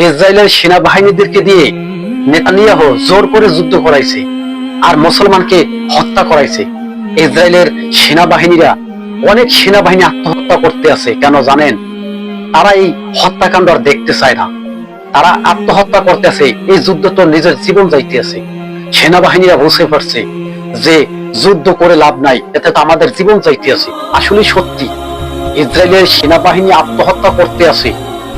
ইসরায়েলের সেনাবাহিনীদেরকে দিয়ে নেতানিয়াহু জোর করে যুদ্ধ করাইছে আর মুসলমানকে হত্যা করাইছে। ইসরায়েলের সেনাবাহিনীরা অনেক সেনাবাহিনী আত্মহত্যা করতে আছে। কেন জানেন? তারা এই হত্যাকাণ্ড আর দেখতে চায় না। তারা আত্মহত্যা করতে আছে, এই যুদ্ধ তো নিজের জীবন যাইতে আছে। সেনাবাহিনীরা বুঝতে পারছে যে যুদ্ধ করে লাভ নাই, এতে তো আমাদের জীবন যাইতে আছে। আসলে সত্যি ইসরায়েলের সেনাবাহিনী আত্মহত্যা করতে আছে,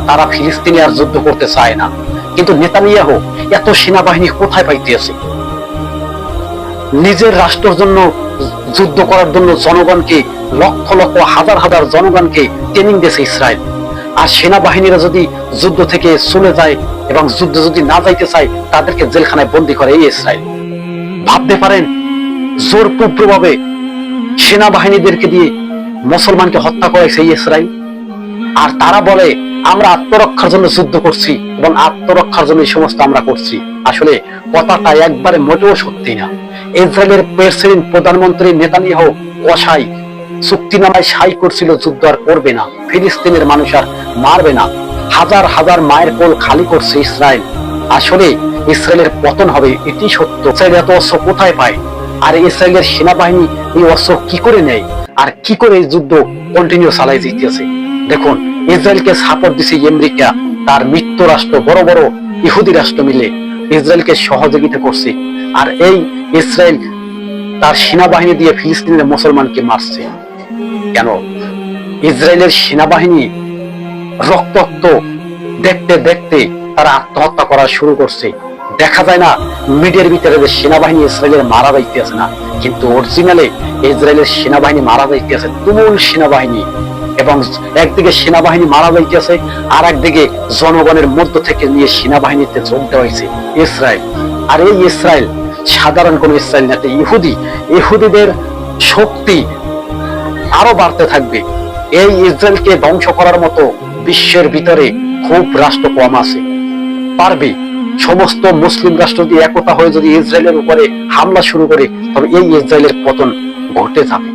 তারা ফিলিস্তিনে আর যুদ্ধ করতে চায় না। কিন্তু নেতানিয়াহু এত সেনাবাহিনী কোথায় পাইতে আছে? নিজের রাষ্ট্রের জন্য যুদ্ধ করার জন্য জনগণকে, লক্ষ লক্ষ হাজার হাজার জনগণকে ট্রেনিং দিয়েছে ইসরায়েল। আর সেনাবাহিনীরা যদি যুদ্ধ থেকে চলে যায় এবং যুদ্ধ যদি না যাইতে চায়, তাদেরকে জেলখানায় বন্দী করে এই ইসরায়েল। ভাবতে পারেন জোরপূর্বকভাবে সেনাবাহিনীদেরকে দিয়ে মুসলমানকে হত্যা করেছে এই ইসরায়েল। আর তারা বলে আমরা আত্মরক্ষার জন্য যুদ্ধ করছি এবং আত্মরক্ষার জন্য এই সমস্ত আমরা করছি। আসলে কথাটা একবারে মোটেও সত্যি না। ইসরায়েলের প্রেসিডেন্ট প্রধানমন্ত্রী নেতানিয়াহু কসাই চুক্তিনামায় সাই করছিল যুদ্ধ আর করবে না, ফিলিস্তিনের মানুষ আর মারবে না। হাজার হাজার মায়ের কোল খালি করছে ইসরায়েল। আসলে ইসরায়েলের পতন হবে, এটি সত্য। ইসরায়েল এত অস্ত্র কোথায় পায়? আর ইসরায়েলের সেনাবাহিনী এই অস্ত্র কি করে নেয় আর কি করে এই যুদ্ধ কন্টিনিউ চালাই যেতেছে? দেখুন, ইসরায়েলকে সাপোর্ট দিছে আমেরিকা, তার মিত্র রাষ্ট্র, বড় বড় ইহুদি রাষ্ট্র মিলে ইসরায়েলকে সহযোগিতা করছে। আর এই ইসরায়েল তার সেনাবাহিনী দিয়ে ফিলিস্তিনের মুসলমানকে মারছে। কেন? ইসরায়েলের সেনাবাহিনী রক্তাক্ত দেখতে দেখতে তারা আত্মহত্যা করা শুরু করছে। দেখা যায় না মিডিয়ার ভিতরে যে সেনাবাহিনী ইসরায়েলের মারা যাইতেছে না, কিন্তু অরিজিনালে ইসরায়েলের সেনাবাহিনী মারা যাইতেছে, তুমুল সেনাবাহিনী। এবং একদিকে সেনাবাহিনী মারা যাইতেছে, আর একদিকে জনগণের মধ্য থেকে নিয়ে সেনাবাহিনীতে যোগ দেওয়া হয়েছে ইসরায়েল। আর এই ইসরায়েল সাধারণ কোন ইসরায়েল না, ইহুদি। ইহুদিদের শক্তি আরো বাড়তে থাকবে। এই ইসরায়েলকে ধ্বংস করার মতো বিশ্বের ভিতরে খুব রাষ্ট্র কম আছে, পারবে। সমস্ত মুসলিম রাষ্ট্র দিয়ে একতা হয়ে যদি ইসরায়েলের উপরে হামলা শুরু করে, তবে এই ইসরায়েলের পতন ঘটে যাবে।